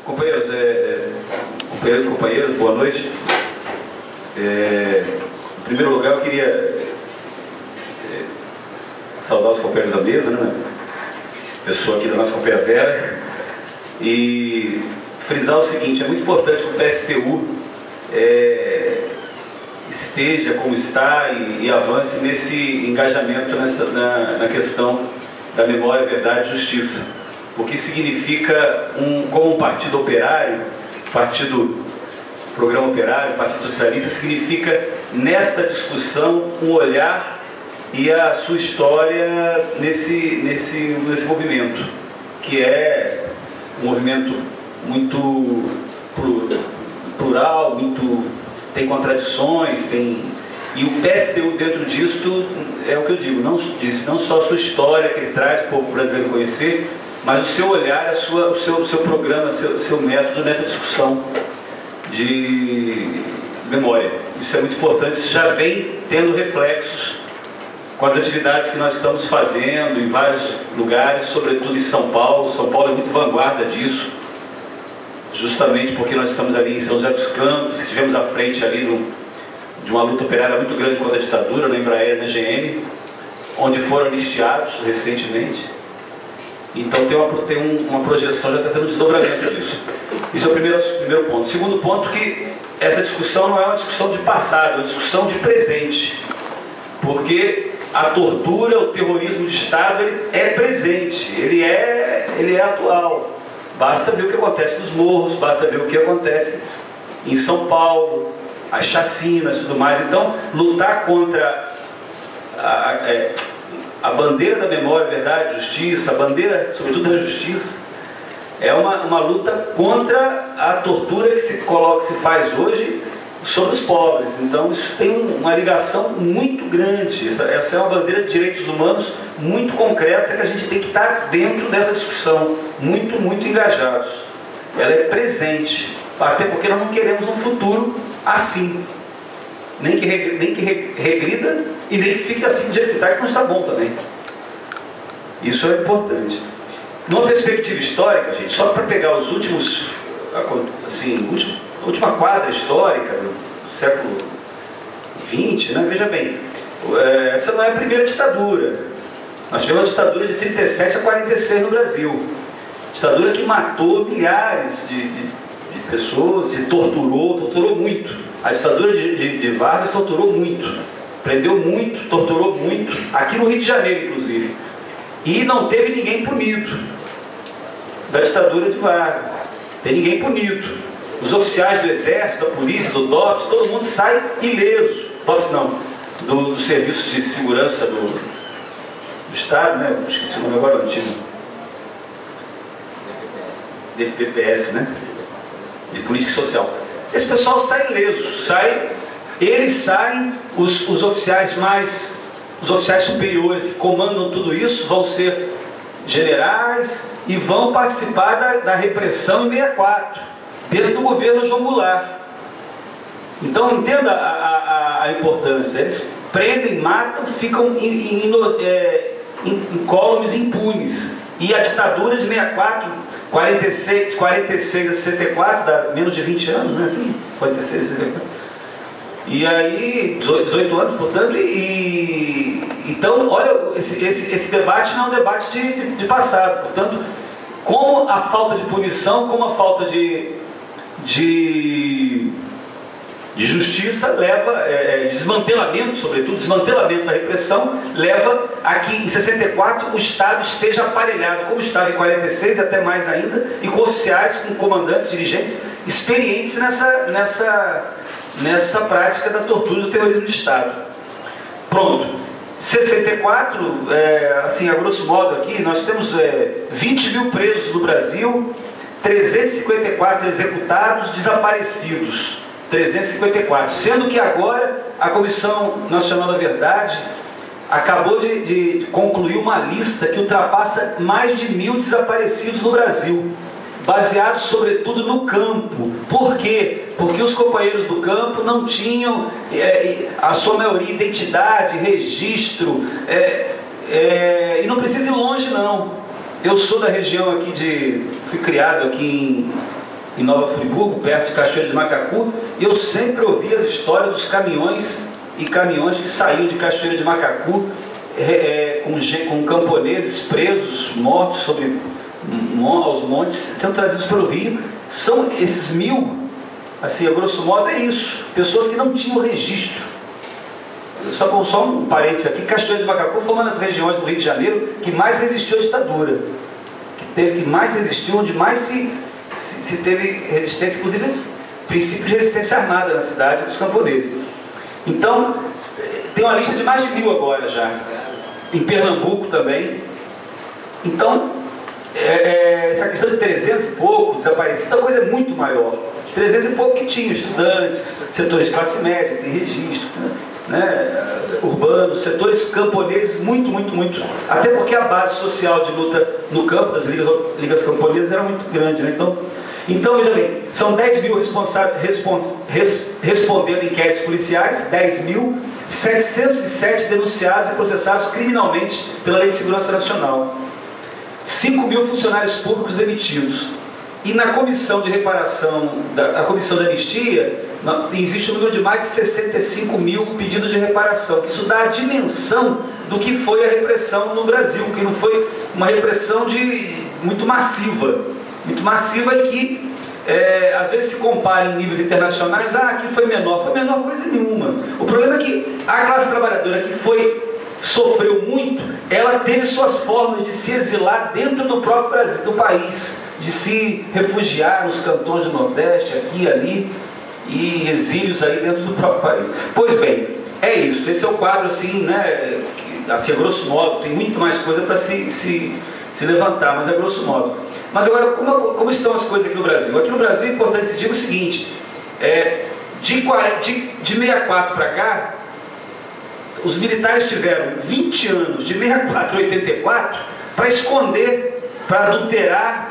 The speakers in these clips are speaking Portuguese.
Companheiros, companheiros e companheiras, boa noite. Em primeiro lugar, eu queria saudar os companheiros da mesa, né? Pessoa aqui da nossa companheira Vera, e frisar o seguinte: é muito importante que o PSTU esteja como está e avance nesse engajamento na questão da memória, verdade e justiça, porque significa, como um partido operário, programa operário, Partido Socialista, significa nesta discussão um olhar e a sua história nesse movimento, que é um movimento muito plural, tem contradições, e o PSTU dentro disso é o que eu digo, não só a sua história que ele traz para o povo brasileiro conhecer, mas o seu olhar, o seu programa, o seu método nessa discussão de memória. Isso é muito importante, isso já vem tendo reflexos com as atividades que nós estamos fazendo em vários lugares, sobretudo em São Paulo. São Paulo é muito vanguarda disso, justamente porque nós estamos ali em São José dos Campos, que estivemos à frente ali de uma luta operária muito grande contra a ditadura, na Embraer, na GM, onde foram anistiados recentemente. Então tem uma projeção, já está tendo um desdobramento disso. Isso é o primeiro ponto. O segundo ponto, que essa discussão não é uma discussão de passado, é uma discussão de presente. Porque a tortura, o terrorismo de Estado, ele é presente, ele é atual. Basta ver o que acontece nos morros, basta ver o que acontece em São Paulo, as chacinas e tudo mais. Então, lutar contra a bandeira da memória, verdade, justiça, a bandeira, sobretudo da justiça, é uma luta contra a tortura que se faz hoje sobre os pobres. Então isso tem uma ligação muito grande. Essa é uma bandeira de direitos humanos muito concreta, que a gente tem que estar dentro dessa discussão, muito engajados. Ela é presente, até porque nós não queremos um futuro assim, nem que regrida e nem que fique assim do jeito que está, que não está bom também. Isso é importante. Numa perspectiva histórica, gente, só para pegar os últimos, assim, a última quadra histórica do século XX, né? Veja bem, essa não é a primeira ditadura. Nós tivemos uma ditadura de 37 a 46 no Brasil. Ditadura que matou milhares de pessoas e torturou muito. A ditadura de Vargas torturou muito, prendeu muito, torturou muito, aqui no Rio de Janeiro, inclusive. E não teve ninguém punido da ditadura de Vargas. Tem ninguém punido. Os oficiais do Exército, da Polícia, do DOPS, todo mundo sai ileso. DOPS não, do Serviço de Segurança do Estado, né? Esqueci o nome agora, antigo. DPPS, né? De Política Social. Esse pessoal sai ileso, eles saem, os oficiais os oficiais superiores que comandam tudo isso vão ser generais e vão participar da repressão em 64, dentro do governo João Goulart. Então entenda a importância. Eles prendem, matam, ficam incólumes, impunes. E a ditadura de 64, 46 a 64, dá menos de 20 anos, né? Assim, 46 a 64. E aí, 18 anos, portanto, então, olha, esse debate não é um debate de passado. Portanto, como a falta de punição, como a falta de justiça leva, desmantelamento, sobretudo, desmantelamento da repressão, leva a que em 64 o Estado esteja aparelhado, como estava em 46, até mais ainda, e com oficiais, com comandantes, dirigentes experientes nessa prática da tortura e do terrorismo de Estado. Pronto. 64, assim, a grosso modo aqui, nós temos 20 mil presos no Brasil, 354 executados, desaparecidos. 354. Sendo que agora a Comissão Nacional da Verdade acabou de concluir uma lista que ultrapassa mais de 1.000 desaparecidos no Brasil, baseados sobretudo no campo. Por quê? Porque os companheiros do campo não tinham, a sua maioria, identidade, registro, e não precisa ir longe não. Eu sou da região aqui fui criado aqui em Nova Friburgo, perto de Cachoeira de Macacu, e eu sempre ouvi as histórias dos caminhões que saíam de Cachoeira de Macacu com camponeses presos, mortos aos montes, sendo trazidos para o Rio. São esses 1000, assim, a grosso modo é isso, pessoas que não tinham registro. Só um parênteses aqui, Cachoeira de Macacu foi uma das regiões do Rio de Janeiro que mais resistiu à ditadura, que mais resistiu, onde mais se teve resistência, inclusive princípio de resistência armada na cidade dos camponeses. Então, tem uma lista de mais de 1000 agora já, em Pernambuco também. Então, essa questão de 300 e pouco desaparecidos, a coisa é muito maior. 300 e pouco que tinha estudantes, setores de classe média, que tem registro, urbanos, setores camponeses, muito, até porque a base social de luta no campo das ligas camponesas era muito grande, né? Então veja bem, são 10.000 respondendo inquéritos policiais, 10.707 denunciados e processados criminalmente pela Lei de Segurança Nacional, 5.000 funcionários públicos demitidos. E na comissão de reparação, a comissão de anistia, existe um número de mais de 65.000 pedidos de reparação. Isso dá a dimensão do que foi a repressão no Brasil, que não foi uma repressão muito massiva e que às vezes se compara em níveis internacionais, aqui foi menor coisa nenhuma. O problema é que a classe trabalhadora que sofreu muito, ela teve suas formas de se exilar dentro do próprio Brasil, do país, de se refugiar nos cantões do Nordeste, aqui e ali, e exílios aí dentro do próprio país. Pois bem, é isso. Esse é o quadro, assim, né, assim, a grosso modo. Tem muito mais coisa para se levantar, mas a grosso modo. Mas agora, como estão as coisas aqui no Brasil? Aqui no Brasil é importante se dizer o seguinte, de 64 para cá, os militares tiveram 20 anos, de 64 a 84, para esconder, para adulterar,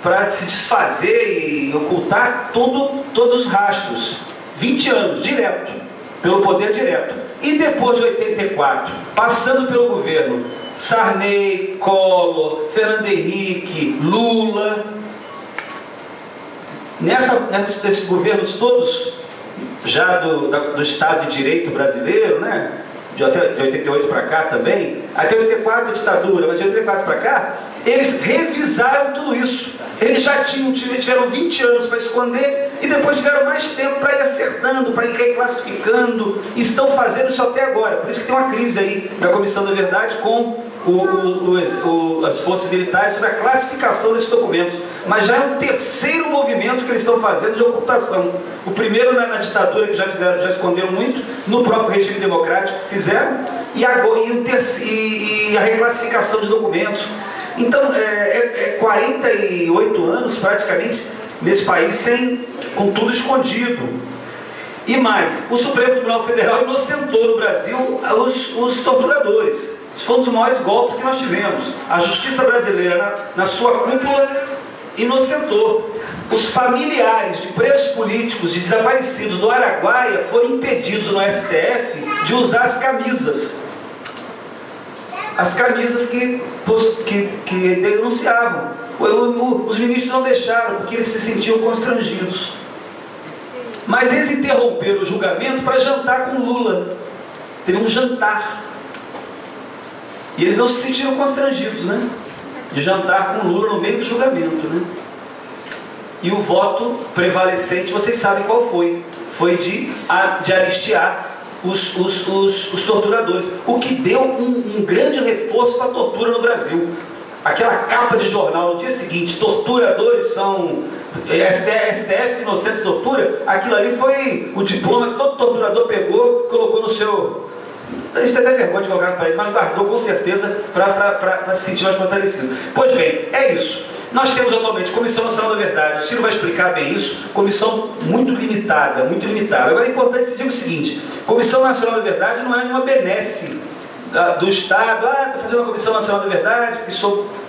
para se desfazer e ocultar todos os rastros. 20 anos, direto, pelo poder direto. E depois de 84, passando pelo governo Sarney, Collor, Fernando Henrique, Lula, nesses governos todos, já do Estado de Direito brasileiro, né? De 88 para cá também, até 84 a ditadura, mas de 84 para cá, eles revisaram tudo isso. Eles já tiveram 20 anos para esconder e depois tiveram mais tempo para ir acertando, para ir reclassificando, e estão fazendo isso até agora. Por isso que tem uma crise aí na Comissão da Verdade com as forças militares sobre a classificação desses documentos. Mas já é um terceiro movimento que eles estão fazendo de ocultação. O primeiro na ditadura, que já esconderam muito, no próprio regime democrático fizeram, e agora e a reclassificação de documentos. Então, 48 anos praticamente nesse país com tudo escondido. E mais, o Supremo Tribunal Federal inocentou no Brasil os torturadores. Isso foi um dos maiores golpes que nós tivemos. A justiça brasileira, na sua cúpula, inocentou. Os familiares de presos políticos, de desaparecidos do Araguaia, foram impedidos no STF de usar as camisas. As camisas que denunciavam. Os ministros não deixaram, porque eles se sentiam constrangidos. Mas eles interromperam o julgamento para jantar com Lula. Teve um jantar. E eles não se sentiram constrangidos, né? De jantar com Lula no meio do julgamento, né? E o voto prevalecente, vocês sabem qual foi. Foi de anistiar os torturadores. O que deu um grande reforço para a tortura no Brasil. Aquela capa de jornal no dia seguinte, torturadores são... STF inocente de tortura, aquilo ali foi o diploma que todo torturador pegou, colocou no seu... A gente tem até vergonha de colocar no parede, mas guardou com certeza para se sentir mais fortalecido. Pois bem, é isso. Nós temos atualmente Comissão Nacional da Verdade, o Ciro vai explicar bem isso, comissão muito limitada, muito limitada. Agora é importante se dizer o seguinte, Comissão Nacional da Verdade não é nenhuma benesse do Estado, estou fazendo uma Comissão Nacional da Verdade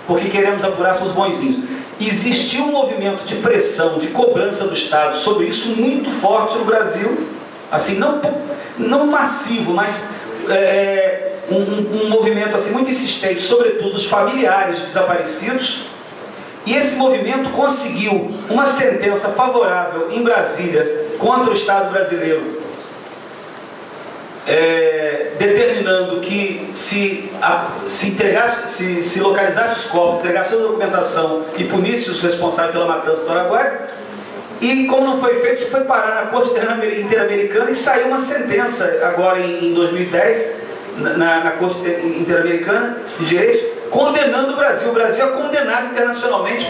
porque queremos apurar, somos bonzinhos. Existiu um movimento de pressão, de cobrança do Estado sobre isso muito forte no Brasil, assim, não massivo, mas um movimento assim, muito insistente, sobretudo dos familiares de desaparecidos, E esse movimento conseguiu uma sentença favorável em Brasília contra o Estado brasileiro, determinando que se localizasse os corpos, entregasse a documentação e punisse os responsáveis pela matança do Araguaia. E como não foi feito, isso foi parar na Corte Interamericana e saiu uma sentença agora em 2010 na Corte Interamericana de Direitos, condenando o Brasil. O Brasil é condenado internacionalmente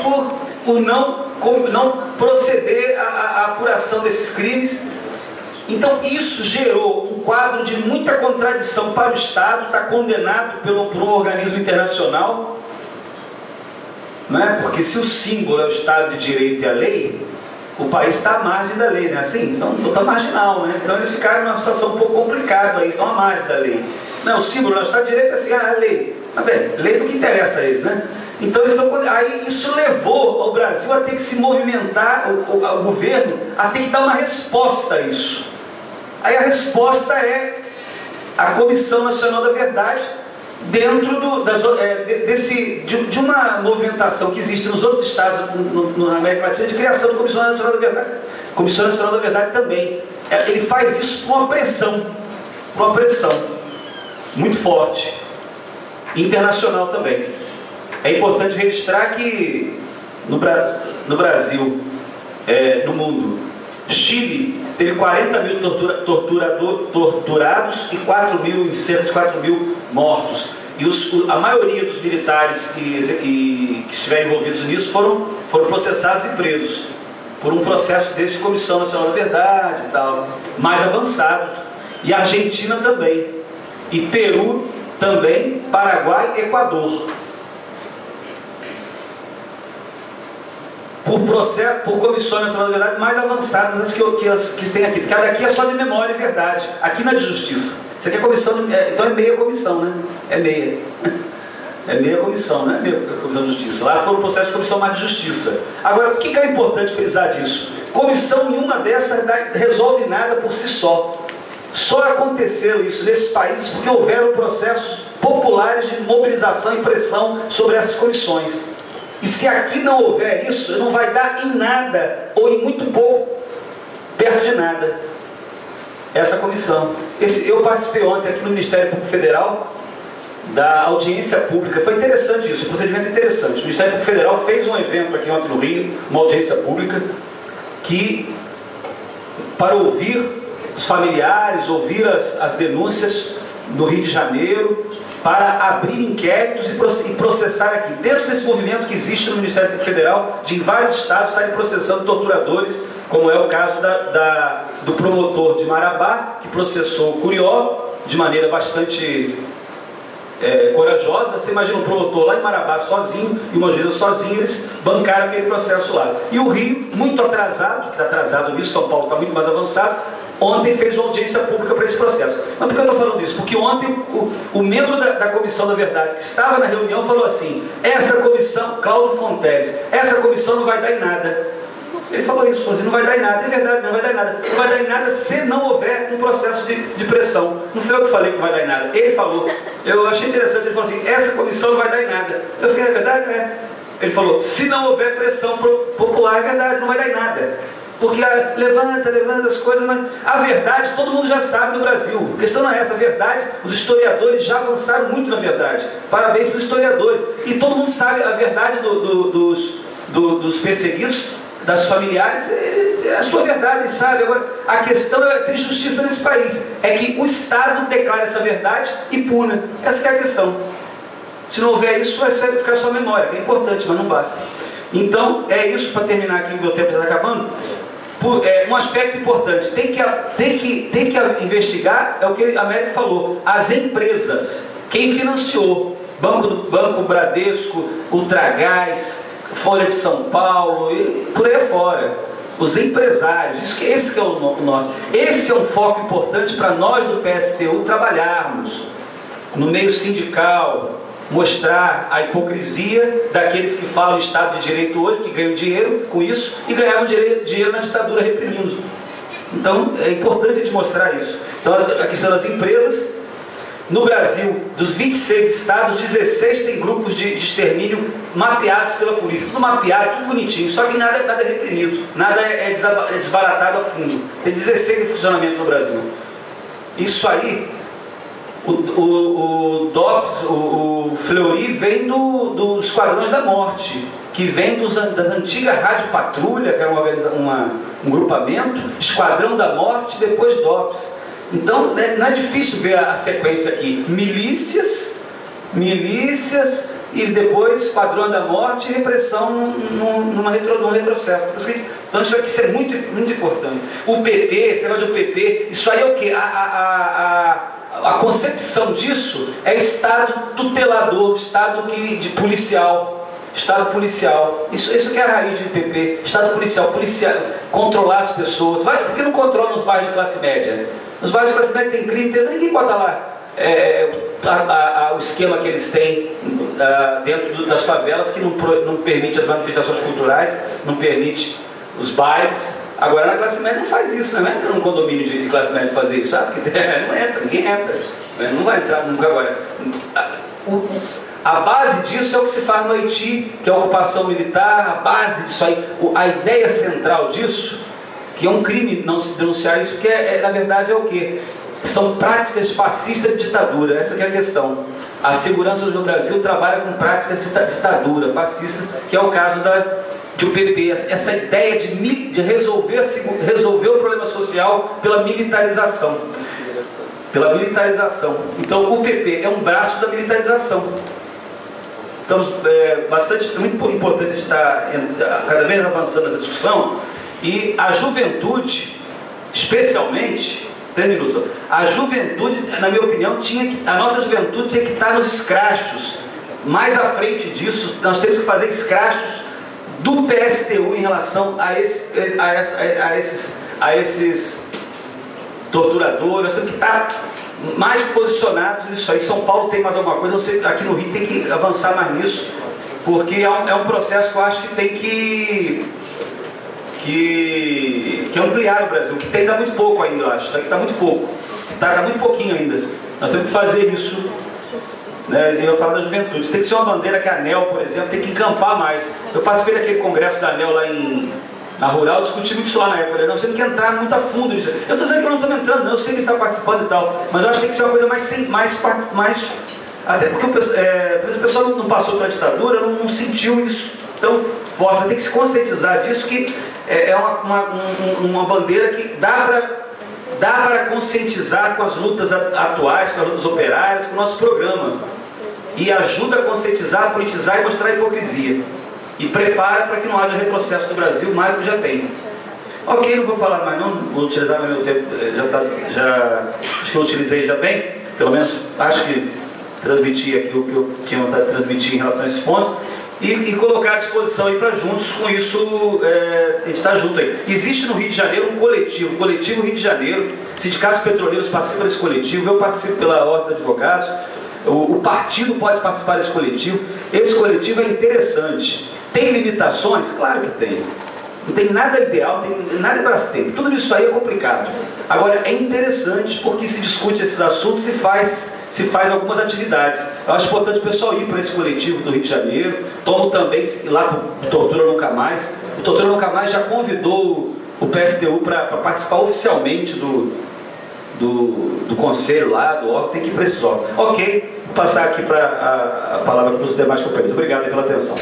por não proceder à apuração desses crimes. Então isso gerou um quadro de muita contradição para o Estado, está condenado por um organismo internacional, não é? Porque se o símbolo é o Estado de Direito e a lei, o país está à margem da lei, né? Assim, então está marginal, né? Então eles ficaram numa situação um pouco complicada aí, estão à margem da lei. Não, o símbolo do Estado de Direito é assim, a lei. Mas bem, lei do que interessa a eles, né? Então eles estão, aí isso levou o Brasil a ter que se movimentar, o governo a ter que dar uma resposta a isso. Aí a resposta é a Comissão Nacional da Verdade, dentro de uma movimentação que existe nos outros estados na América Latina, de criação da Comissão Nacional da Verdade. A Comissão Nacional da Verdade também. Ele faz isso com uma pressão muito forte, internacional também. É importante registrar que no Brasil, no mundo, Chile teve 40 mil torturados e cerca de 4 mil mortos. E a maioria dos militares que estiveram envolvidos nisso foram processados e presos por um processo desse de Comissão Nacional da Verdade e tal, mais avançado. E a Argentina também. E Peru também, Paraguai e Equador. Por comissões nacionais da verdade mais avançadas das que tem aqui, porque a daqui é só de memória e verdade, aqui não é de justiça. Isso aqui é comissão, então é meia comissão, né? É meia comissão, não é meia comissão de justiça. Lá foi um processo de comissão mais de justiça. Agora, o que é importante frisar disso? Comissão nenhuma dessas resolve nada por si só. Só aconteceu isso nesses países porque houveram processos populares de mobilização e pressão sobre essas comissões. E se aqui não houver isso, não vai dar em nada, ou em muito pouco, perto de nada, essa comissão. Eu participei ontem aqui no Ministério Público Federal da audiência pública. Foi interessante isso, o procedimento é interessante. O Ministério Público Federal fez um evento aqui ontem no Rio, uma audiência pública, para ouvir os familiares, ouvir as denúncias do Rio de Janeiro, para abrir inquéritos e processar aqui. Dentro desse movimento que existe no Ministério Público Federal, de vários estados estarem processando torturadores, como é o caso do promotor de Marabá, que processou o Curió de maneira bastante corajosa. Você imagina um promotor lá em Marabá sozinho e uma juíza sozinho, eles bancaram aquele processo lá. E o Rio, muito atrasado, que está atrasado nisso, São Paulo está muito mais avançado, ontem fez uma audiência pública para esse processo. Mas por que eu estou falando isso? Porque ontem o membro da Comissão da Verdade, que estava na reunião, falou assim: essa comissão, Cláudio Fonteles, essa comissão não vai dar em nada. Ele falou isso, falou assim: não vai dar em nada. É verdade, não vai dar em nada. Não vai dar em nada se não houver um processo de pressão. Não foi eu que falei que não vai dar em nada. Ele falou. Eu achei interessante, ele falou assim: essa comissão não vai dar em nada. Eu fiquei, é verdade, né? Ele falou: se não houver pressão popular, é verdade, não vai dar em nada. Porque levanta as coisas, mas a verdade todo mundo já sabe no Brasil. A questão não é essa, a verdade, os historiadores já avançaram muito na verdade. Parabéns para os historiadores. E todo mundo sabe a verdade dos perseguidos, das familiares, é a sua verdade, sabe? Agora, a questão é ter justiça nesse país. É que o Estado declara essa verdade e puna. Essa que é a questão. Se não houver isso, vai ficar só memória, que é importante, mas não basta. Então, é isso, para terminar aqui, o meu tempo está acabando. Um aspecto importante, tem que investigar, é o que a América falou, as empresas, quem financiou, Banco Bradesco, Ultragás, Folha de São Paulo, e por aí fora, os empresários, esse que é o norte. Esse é um foco importante para nós do PSTU trabalharmos, no meio sindical, mostrar a hipocrisia daqueles que falam Estado de Direito hoje, que ganham dinheiro com isso, e ganhavam dinheiro na ditadura reprimindo. Então, é importante a gente mostrar isso. Então, a questão das empresas, No Brasil, dos 26 estados, 16 tem grupos de extermínio mapeados pela polícia. Tudo mapeado, tudo bonitinho, só que nada é reprimido, nada é desbaratado a fundo. Tem 16 em funcionamento no Brasil. Isso aí, o DOPS, o Fleury, vem dos Esquadrões da Morte, que vem das antigas Rádio Patrulha, que era um grupamento, Esquadrão da Morte, depois DOPS. Então, não é difícil ver a sequência aqui. Milícias, e depois Esquadrão da Morte e repressão num retrocesso. Então, isso aqui é muito, muito importante. O PP, esse negócio do PP, isso aí é o quê? A concepção disso é Estado tutelador, Estado policial. Estado policial, isso que é a raiz do PP. Estado policial, controlar as pessoas. Por que não controla nos bairros de classe média? Nos bairros de classe média tem crime, ninguém bota lá o esquema que eles têm dentro das favelas, que não permite as manifestações culturais, não permite os bailes. Agora na classe média não faz isso, não entra num condomínio de classe média fazer isso, sabe? Não entra, ninguém entra, não vai entrar nunca agora. A base disso é o que se faz no Haiti, que é a ocupação militar, a base disso aí, a ideia central disso, que é um crime não se denunciar isso, que na verdade é o quê? São práticas fascistas de ditadura, essa que é a questão. A segurança no Brasil trabalha com práticas de ditadura fascista, que é o caso do PP, essa ideia de resolver o problema social pela militarização. Então o PP é um braço da militarização. Estamos muito importante a gente estar cada vez avançando nessa discussão, e a juventude, especialmente, 3 minutos, a juventude, na minha opinião, a nossa juventude tinha que estar nos escrachos. Mais à frente disso, nós temos que fazer escrachos do PSTU em relação a esses torturadores. Nós temos que estar mais posicionados nisso aí. São Paulo tem mais alguma coisa, você aqui no Rio tem que avançar mais nisso, porque é um processo que eu acho que tem que ampliar no Brasil, que dá muito pouco ainda, eu acho. Isso aqui está muito pouco, está muito pouquinho ainda. Nós temos que fazer isso, né? Eu falo da juventude. Tem que ser uma bandeira que a ANEL, por exemplo, tem que encampar mais. Eu participei daquele congresso da ANEL lá na Rural, discuti muito isso lá na época. Eu falei, não, você tem que entrar muito a fundo nisso. Eu estou dizendo que eu não estou entrando, eu sei que está participando e tal, mas eu acho que tem que ser uma coisa mais até porque o pessoal não passou pela ditadura, não sentiu isso tão forte. Tem que se conscientizar disso, que é uma bandeira que dá para conscientizar com as lutas atuais, com as lutas operárias, com o nosso programa. E ajuda a conscientizar, a politizar e mostrar a hipocrisia. E prepara para que não haja retrocesso do Brasil mais do que já tem. Ok, não vou falar mais não, vou utilizar meu tempo, acho que eu utilizei já bem, pelo menos acho que transmiti aqui o que eu tinha vontade de transmitir em relação a esses pontos, e colocar à disposição aí para juntos, com isso a gente está junto aí. Existe no Rio de Janeiro um coletivo, o Coletivo Rio de Janeiro, sindicatos petroleiros participam desse coletivo, eu participo pela Ordem dos Advogados, o partido pode participar desse coletivo. Esse coletivo é interessante. Tem limitações? Claro que tem. Não tem nada ideal, não tem nada para se ter. Tudo isso aí é complicado. Agora, é interessante porque se discute esses assuntos e se faz algumas atividades. Eu acho importante o pessoal ir para esse coletivo do Rio de Janeiro. Tomo também lá para o Tortura Nunca Mais. O Tortura Nunca Mais já convidou o PSTU para participar oficialmente do conselho lá, do órgão. Tem que ir para esse órgão. Ok, vou passar aqui a palavra para os demais companheiros. Obrigado pela atenção.